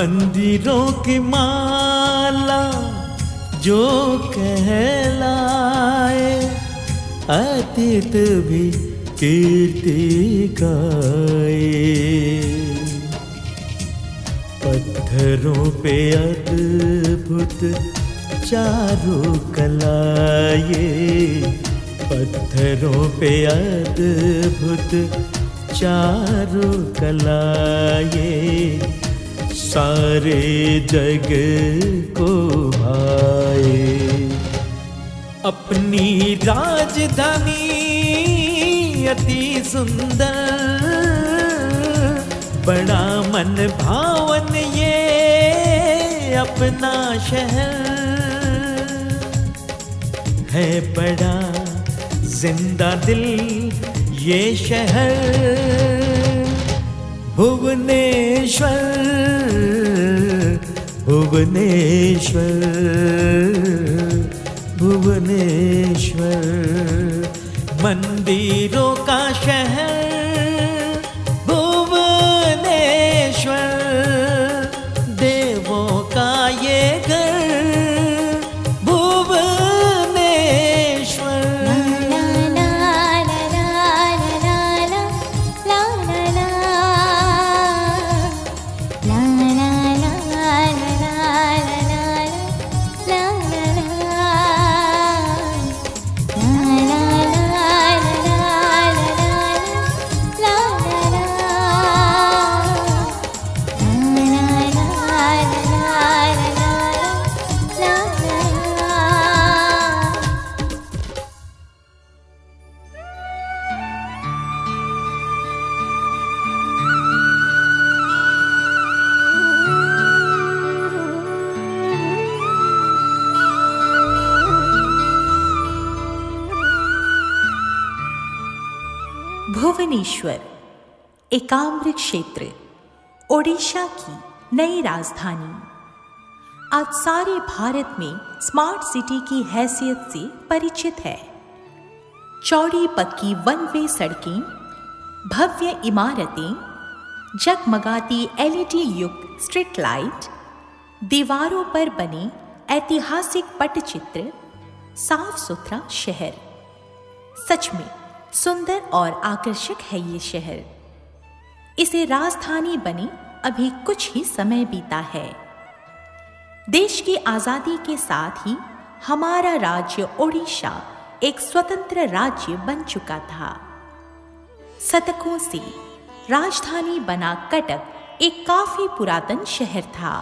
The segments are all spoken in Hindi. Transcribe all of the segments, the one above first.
मंदिरों की माला जो कहलाए, अतीत भी कीर्ति गाए। पत्थरों पे अद्भुत चारु कलाए, पत्थरों पे अद्भुत चारु कलाए, सारे जग को भाए। अपनी राजधानी अति सुंदर, बड़ा मन भावन ये अपना शहर है, बड़ा जिंदा दिल ये शहर भुवनेश्वर, भुवनेश्वर, भुवनेश्वर। मंदिरों का शहर भुवनेश्वर, देवों का ये घर भुवनेश्वर। भुवनेश्वर एकाम्र क्षेत्र, ओडिशा की नई राजधानी, आज सारे भारत में स्मार्ट सिटी की हैसियत से परिचित है। चौड़ी पक्की वन वे सड़कें, भव्य इमारतें, जगमगाती एलईडी युक्त स्ट्रीट लाइट, दीवारों पर बने ऐतिहासिक पटचित्र, साफ सुथरा शहर। सच में सुंदर और आकर्षक है ये शहर। इसे राजधानी बने अभी कुछ ही समय बीता है। देश की आजादी के साथ ही हमारा राज्य ओडिशा एक स्वतंत्र राज्य बन चुका था। शतकों से राजधानी बना कटक एक काफी पुरातन शहर था।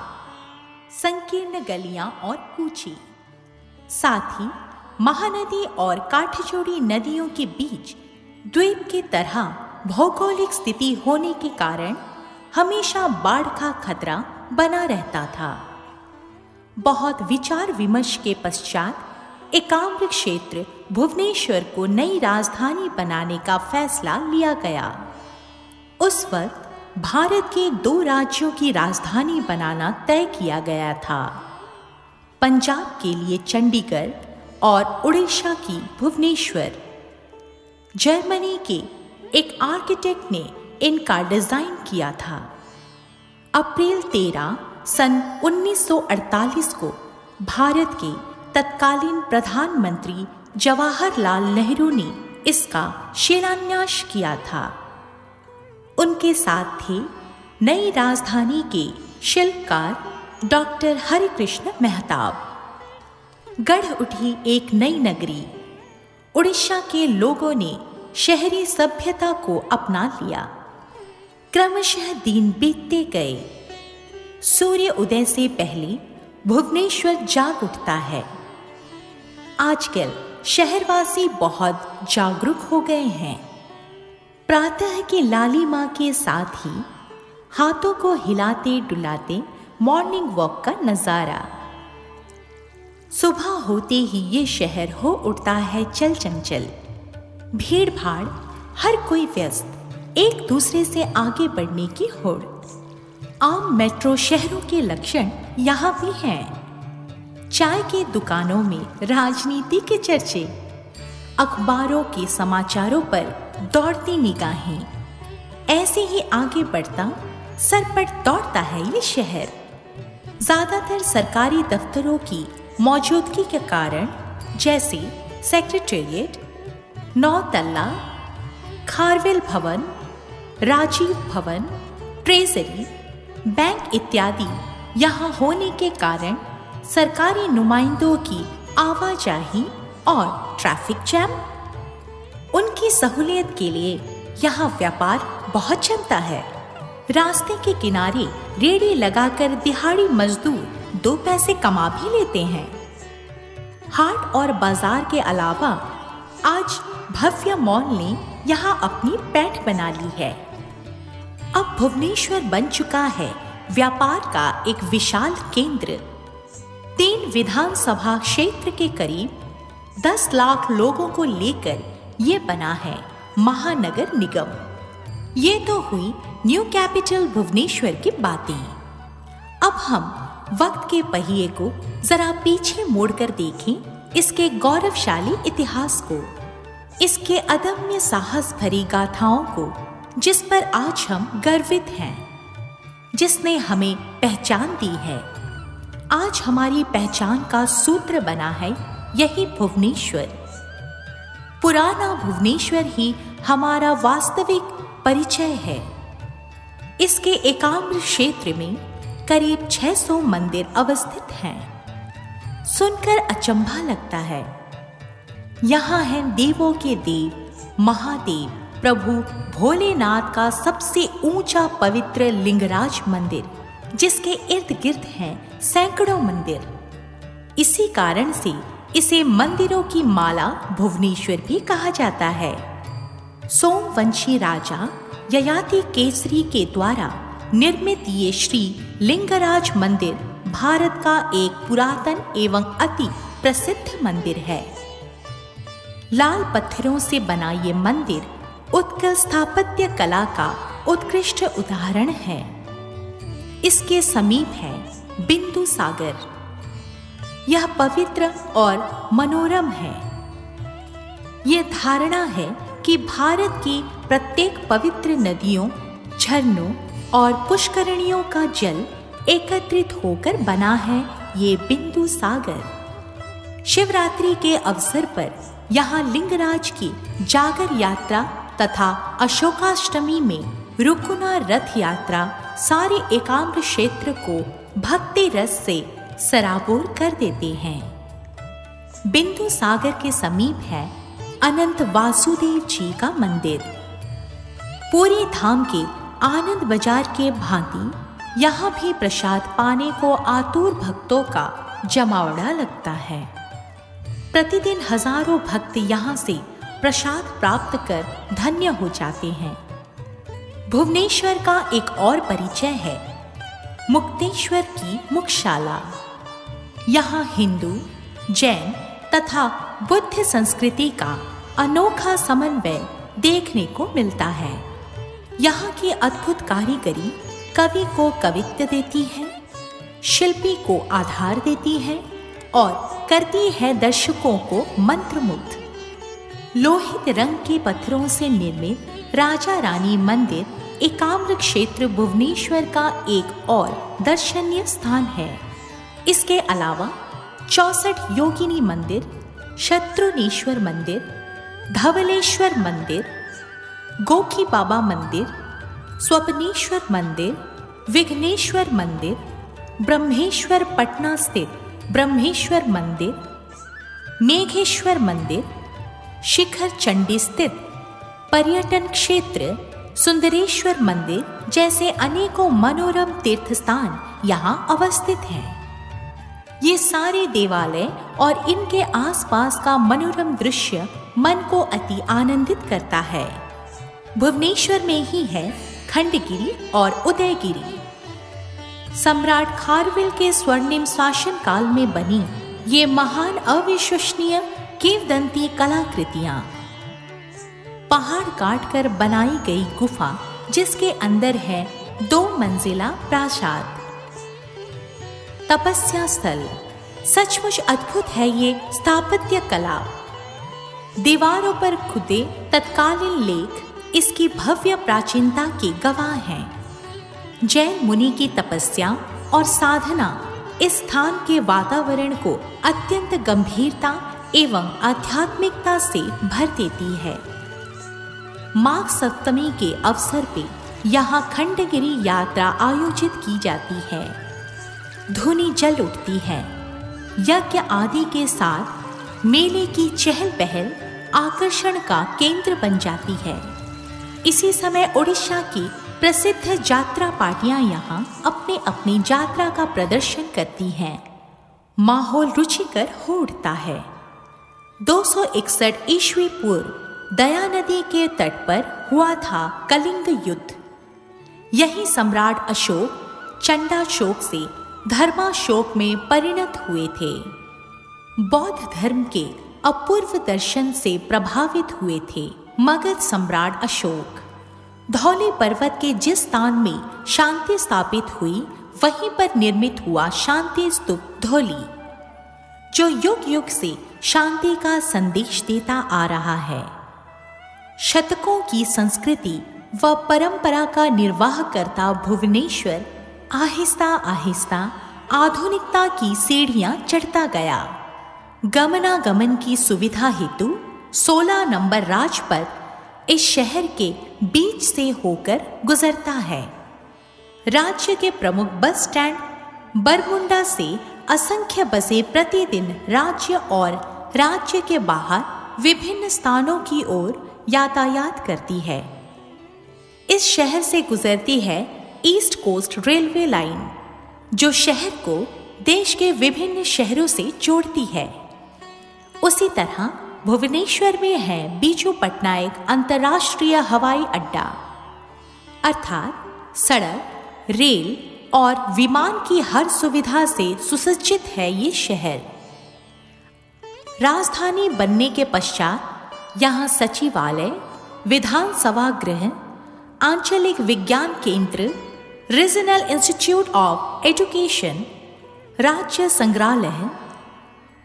संकीर्ण गलियां और कूची, साथ ही महानदी और काठजोड़ी नदियों के बीच द्वीप की तरह भौगोलिक स्थिति होने के कारण हमेशा बाढ़ का खतरा बना रहता था। बहुत विचार विमर्श के पश्चात एकाम्र क्षेत्र भुवनेश्वर को नई राजधानी बनाने का फैसला लिया गया। उस वक्त भारत के 2 राज्यों की राजधानी बनाना तय किया गया था, पंजाब के लिए चंडीगढ़ और उड़ीसा की भुवनेश्वर। जर्मनी के एक आर्किटेक्ट ने इनका डिजाइन किया था। अप्रैल 13 सन 1948 को भारत के तत्कालीन प्रधानमंत्री जवाहरलाल नेहरू ने इसका शिलान्यास किया था। उनके साथ थे नई राजधानी के शिल्पकार डॉक्टर हरिकृष्ण मेहताब। गढ़ उठी एक नई नगरी। उड़ीसा के लोगों ने शहरी सभ्यता को अपना लिया। क्रमशः दिन बीतते गए। सूर्य उदय से पहले भुवनेश्वर जाग उठता है। आजकल शहरवासी बहुत जागरूक हो गए हैं। प्रातः की लालिमा के साथ ही हाथों को हिलाते डुलाते मॉर्निंग वॉक का नजारा। सुबह होते ही ये शहर हो उठता है चल चंचल। भीड़ भाड़, हर कोई व्यस्त, एक दूसरे से आगे बढ़ने की होड़। आम मेट्रो शहरों के लक्षण यहाँ भी हैं। चाय की दुकानों में राजनीति के चर्चे, अखबारों के समाचारों पर दौड़ती निगाहें। ऐसे ही आगे बढ़ता सरपट दौड़ता है ये शहर। ज़्यादातर सरकारी दफ्तरों की मौजूदगी के कारण, जैसे सेक्रेटेरिएट, 9 तल्ला, खारवेल भवन, राजीव भवन, ट्रेजरी, बैंक इत्यादि यहाँ होने के कारण सरकारी नुमाइंदों की आवाजाही और ट्रैफिक जैम, उनकी सहूलियत के लिए यहाँ व्यापार बहुत चलता है। रास्ते के किनारे रेड़ी लगाकर दिहाड़ी मजदूर 2 पैसे कमा भी लेते हैं। हाट और बाजार के अलावा आज भव्य मॉल ने यहाँ अपनी पैठ बना ली है। अब भुवनेश्वर बन चुका है व्यापार का एक विशाल केंद्र। 3 विधानसभा क्षेत्र के करीब 10 लाख लोगों को लेकर ये बना है महानगर निगम। ये तो हुई न्यू कैपिटल भुवनेश्वर की बातें। अब हम वक्त के पहिए को जरा पीछे मोड़कर देखें इसके गौरवशाली इतिहास को, इसके अदम्य साहस भरी गाथाओं को, जिस पर आज हम गर्वित हैं, जिसने हमें पहचान दी है। आज हमारी पहचान का सूत्र बना है यही भुवनेश्वर। पुराना भुवनेश्वर ही हमारा वास्तविक परिचय है। इसके एकाम्र क्षेत्र में करीब 600 मंदिर अवस्थित हैं। सुनकर अचंभा लगता है। यहाँ है देवों के देव महादेव प्रभु भोलेनाथ का सबसे ऊंचा पवित्र लिंगराज मंदिर, जिसके इर्द गिर्द हैं सैकड़ों मंदिर। इसी कारण से इसे मंदिरों की माला भुवनेश्वर भी कहा जाता है। सोमवंशी राजा ययाति केसरी के द्वारा निर्मित ये श्री लिंगराज मंदिर भारत का एक पुरातन एवं अति प्रसिद्ध मंदिर है। लाल पत्थरों से बना ये मंदिर उत्कल स्थापत्य कला का उत्कृष्ट उदाहरण है। इसके समीप है बिंदु सागर। यह पवित्र और मनोरम है। यह धारणा है कि भारत की प्रत्येक पवित्र नदियों, झरनों और पुष्करणियों का जल एकत्रित होकर बना है ये बिंदु सागर। शिवरात्रि के अवसर पर यहाँ लिंगराज की जागर यात्रा तथा अशोकाष्टमी में रुकुना रथ यात्रा सारे एकाम्र क्षेत्र को भक्ति रस से सराबोर कर देते हैं। बिंदु सागर के समीप है अनंत वासुदेव जी का मंदिर। पूरी धाम के आनंद बाजार के भांति यहाँ भी प्रसाद पाने को आतुर भक्तों का जमावड़ा लगता है। प्रतिदिन हजारों भक्त यहाँ से प्रसाद प्राप्त कर धन्य हो जाते हैं। भुवनेश्वर का एक और परिचय है मुक्तेश्वर की मुक्शाला। यहाँ हिंदू, जैन तथा बुद्ध संस्कृति का अनोखा समन्वय देखने को मिलता है। यहाँ की अद्भुत कारीगरी कवि को कवित्व देती है, शिल्पी को आधार देती है और करती है दर्शकों को मंत्रमुग्ध। लोहित रंग के पत्थरों से निर्मित राजा रानी मंदिर एकाम्र क्षेत्र भुवनेश्वर का एक और दर्शनीय स्थान है। इसके अलावा 64 योगिनी मंदिर, शत्रुनेश्वर मंदिर, धवलेश्वर मंदिर, गोखी बाबा मंदिर, स्वप्नेश्वर मंदिर, विघ्नेश्वर मंदिर, ब्रह्मेश्वर पटना स्थित ब्रह्मेश्वर मंदिर, मेघेश्वर मंदिर, शिखर चंडी स्थित पर्यटन क्षेत्र सुंदरेश्वर मंदिर जैसे अनेकों मनोरम तीर्थ स्थान यहाँ अवस्थित हैं। ये सारे देवालय और इनके आसपास का मनोरम दृश्य मन को अति आनंदित करता है। भुवनेश्वर में ही है खंडगिरी और उदयगिरी। सम्राट खारवेल के स्वर्णिम शासन काल में बनी ये महान अविश्वसनीय किंवदंती कलाकृतियां, पहाड़ काटकर बनाई गई गुफा जिसके अंदर है 2 मंजिला प्रासाद, तपस्या स्थल, सचमुच अद्भुत है ये स्थापत्य कला। दीवारों पर खुदे तत्कालीन लेख इसकी भव्य प्राचीनता के गवाह हैं। जैन मुनि की तपस्या और साधना इस स्थान के वातावरण को अत्यंत गंभीरता एवं आध्यात्मिकता से भर देती है। माघ सप्तमी के अवसर पे यहाँ खंडगिरी यात्रा आयोजित की जाती है। धुनी जल उठती है। यज्ञ आदि के साथ मेले की चहल पहल आकर्षण का केंद्र बन जाती है। इसी समय ओडिशा की प्रसिद्ध यात्रा पार्टियां यहाँ अपने अपनी यात्रा का प्रदर्शन करती हैं। माहौल रुचिकर हो उठता है। 261 ईस्वी पूर्व दया नदी के तट पर हुआ था कलिंग युद्ध। यही सम्राट अशोक चंडाशोक से धर्माशोक में परिणत हुए थे। बौद्ध धर्म के अपूर्व दर्शन से प्रभावित हुए थे मगध सम्राट अशोक। धौली पर्वत के जिस स्थान में शांति स्थापित हुई वहीं पर निर्मित हुआ शांति स्तूप धौली, जो युग युग से शांति का संदेश देता आ रहा है। शतकों की संस्कृति व परंपरा का निर्वाह करता भुवनेश्वर आहिस्ता आहिस्ता आधुनिकता की सीढ़ियां चढ़ता गया। गमनागमन की सुविधा हेतु 16 नंबर राजपथ इस शहर के बीच से होकर गुजरता है। राज्य के प्रमुख बस स्टैंड बरमुंडा से असंख्य बसें प्रतिदिन राज्य और राज्य के बाहर विभिन्न स्थानों की ओर यातायात करती है। इस शहर से गुजरती है ईस्ट कोस्ट रेलवे लाइन, जो शहर को देश के विभिन्न शहरों से जोड़ती है। उसी तरह भुवनेश्वर में है बीजू पटनायक अंतर्राष्ट्रीय हवाई अड्डा, अर्थात सड़क, रेल और विमान की हर सुविधा से सुसज्जित है ये शहर। राजधानी बनने के पश्चात यहाँ सचिवालय, विधानसभा गृह, आंचलिक विज्ञान केंद्र, रीजनल इंस्टीट्यूट ऑफ एजुकेशन, राज्य संग्रहालय,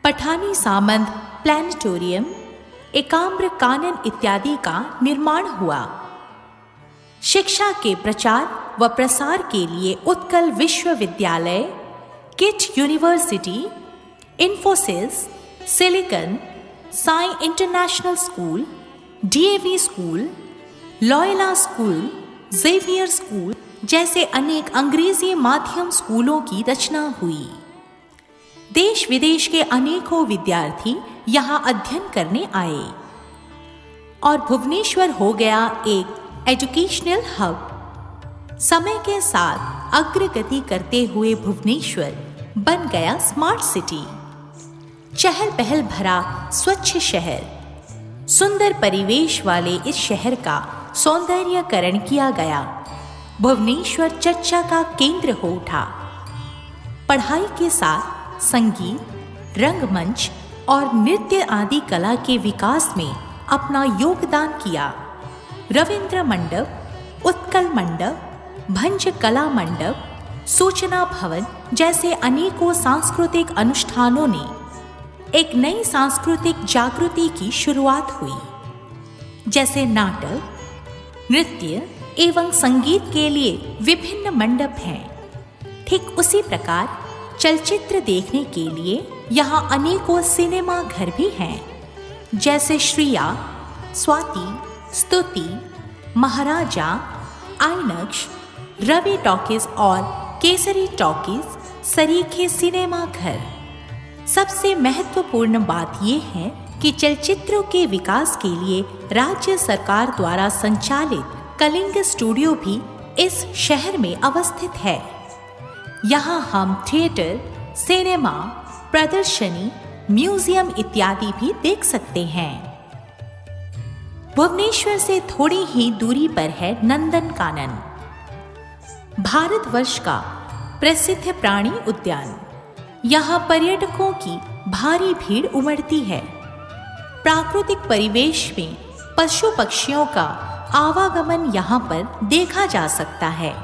पठानी सामंत प्लानिटोरियम, एकाम्र कानन इत्यादि का निर्माण हुआ। शिक्षा के प्रचार व प्रसार के लिए उत्कल विश्वविद्यालय, KIIT University, Infosys, Silicon, Sai International School, DAV School, Loyola School, Xavier School जैसे अनेक अंग्रेजी माध्यम स्कूलों की रचना हुई। देश विदेश के अनेकों विद्यार्थी यहाँ अध्ययन करने आए और भुवनेश्वर हो गया एक एजुकेशनल हब। समय के साथ अग्रगति करते हुए भुवनेश्वर बन गया स्मार्ट सिटी। चहल पहल भरा स्वच्छ शहर, सुंदर परिवेश वाले इस शहर का सौंदर्यकरण किया गया। भुवनेश्वर चर्चा का केंद्र हो उठा। पढ़ाई के साथ संगीत, रंगमंच और नृत्य आदि कला के विकास में अपना योगदान किया। रविंद्र मंडप, उत्कल मंडप, भंज कला मंडप, सूचना भवन जैसे अनेकों सांस्कृतिक अनुष्ठानों ने एक नई सांस्कृतिक जागृति की शुरुआत हुई। जैसे नाटक, नृत्य एवं संगीत के लिए विभिन्न मंडप हैं। ठीक उसी प्रकार चलचित्र देखने के लिए यहाँ अनेकों सिनेमा घर भी हैं, जैसे श्रिया, स्वाति, स्तुति, महाराजा, आइनक्स, रवि टॉकीज और केसरी टॉकीज सरीखे सिनेमा घर। सबसे महत्वपूर्ण बात यह है कि चलचित्रों के विकास के लिए राज्य सरकार द्वारा संचालित कलिंग स्टूडियो भी इस शहर में अवस्थित है। यहाँ हम थिएटर, सिनेमा, प्रदर्शनी, म्यूजियम इत्यादि भी देख सकते हैं। भुवनेश्वर से थोड़ी ही दूरी पर है नंदन कानन, भारतवर्ष का प्रसिद्ध प्राणी उद्यान। यहाँ पर्यटकों की भारी भीड़ उमड़ती है। प्राकृतिक परिवेश में पशु पक्षियों का आवागमन यहाँ पर देखा जा सकता है।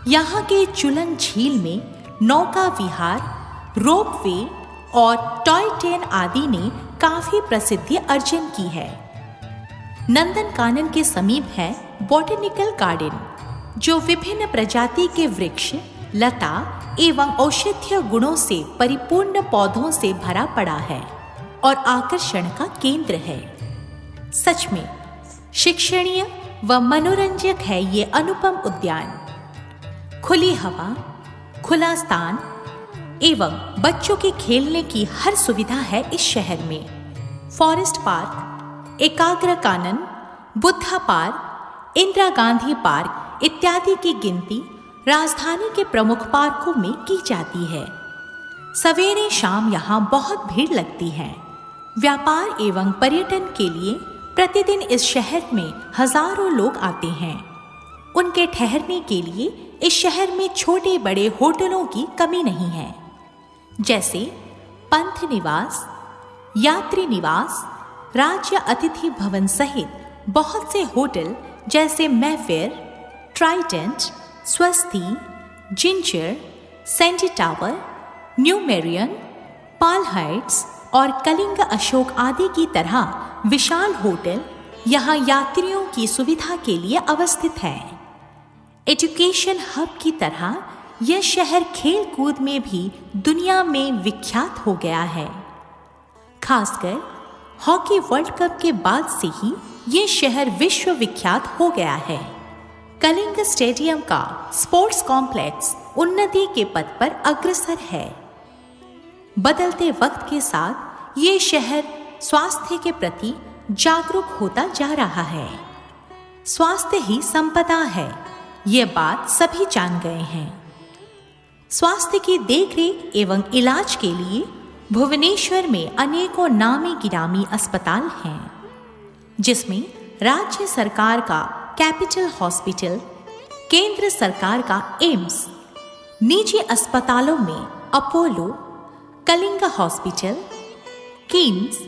यहाँ के चुलन झील में नौका विहार, रोपवे और टॉय ट्रेन आदि ने काफी प्रसिद्धि अर्जन की है। नंदन कानन के समीप है बॉटेनिकल गार्डन, जो विभिन्न प्रजाति के वृक्ष, लता एवं औषधीय गुणों से परिपूर्ण पौधों से भरा पड़ा है और आकर्षण का केंद्र है। सच में शिक्षणीय व मनोरंजक है ये अनुपम उद्यान। खुली हवा, खुला स्थान एवं बच्चों के खेलने की हर सुविधा है इस शहर में। फॉरेस्ट पार्क, एकाग्र कानन, बुद्धा पार्क, इंदिरा गांधी पार्क इत्यादि की गिनती राजधानी के प्रमुख पार्कों में की जाती है। सवेरे शाम यहाँ बहुत भीड़ लगती है। व्यापार एवं पर्यटन के लिए प्रतिदिन इस शहर में हजारों लोग आते हैं। उनके ठहरने के लिए इस शहर में छोटे बड़े होटलों की कमी नहीं है, जैसे पंथ निवास, यात्री निवास, राज्य अतिथि भवन सहित बहुत से होटल जैसे मैफेयर, ट्राइडेंट, स्वस्ति, जिंजर, सेंटी tower, new Marrion, Pal heights और कलिंग अशोक आदि की तरह विशाल होटल यहाँ यात्रियों की सुविधा के लिए अवस्थित है। एजुकेशन हब की तरह यह शहर खेल कूद में भी दुनिया में विख्यात हो गया है। खासकर हॉकी वर्ल्ड कप के बाद से ही ये शहर विश्व विख्यात हो गया है। कलिंग स्टेडियम का स्पोर्ट्स कॉम्प्लेक्स उन्नति के पथ पर अग्रसर है। बदलते वक्त के साथ ये शहर स्वास्थ्य के प्रति जागरूक होता जा रहा है। स्वास्थ्य ही संपदा है, ये बात सभी जान गए हैं। स्वास्थ्य की देखरेख एवं इलाज के लिए भुवनेश्वर में अनेकों नामी गिरामी अस्पताल हैं, जिसमें राज्य सरकार का कैपिटल हॉस्पिटल, केंद्र सरकार का एम्स, निजी अस्पतालों में अपोलो, कलिंग हॉस्पिटल, किम्स,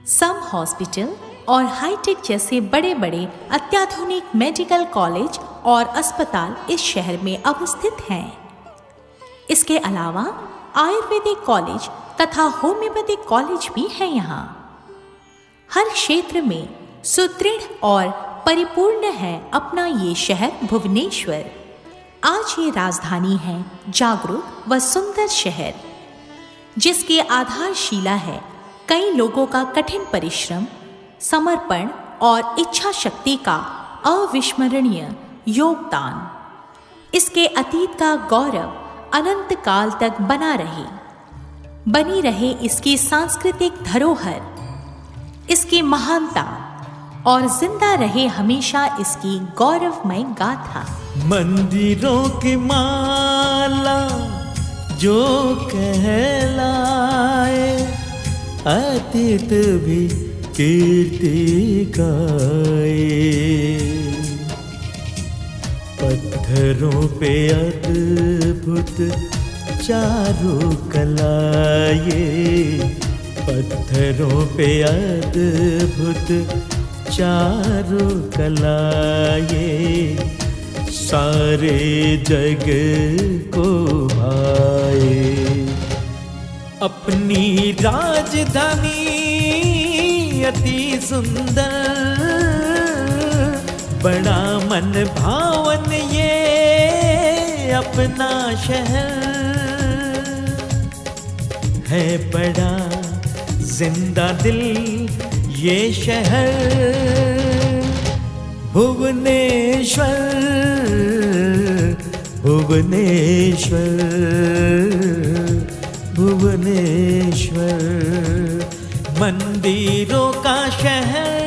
सम हॉस्पिटल और हाईटेक जैसे बड़े बड़े अत्याधुनिक मेडिकल कॉलेज और अस्पताल इस शहर में अवस्थित हैं। इसके अलावा आयुर्वेदिक कॉलेज तथा होम्योपैथिक कॉलेज भी है यहाँ। हर क्षेत्र में सुदृढ़ और परिपूर्ण है अपना ये शहर भुवनेश्वर। आज ये राजधानी है जागरूक व सुंदर शहर, जिसके आधारशिला है कई लोगों का कठिन परिश्रम, समर्पण और इच्छा शक्ति का अविस्मरणीय योगदान। इसके अतीत का गौरव अनंत काल तक बनी रहे इसकी सांस्कृतिक धरोहर, इसकी महानता और जिंदा रहे हमेशा इसकी गौरवमय गाथा। मंदिरों की माला जो कहलाए, अतीत भी कीर्ति गाए। पत्थरों पे अद्भुत चारु कलाए, पत्थरों पे अद्भुत चारु कलाए, सारे जग को भाए। अपनी राजधानी अति सुंदर, बड़ा मन भावन ये अपना शहर है। बड़ा जिंदा दिल ये शहर भुवनेश्वर, भुवनेश्वर, भुवनेश्वर। मंदिरों का शहर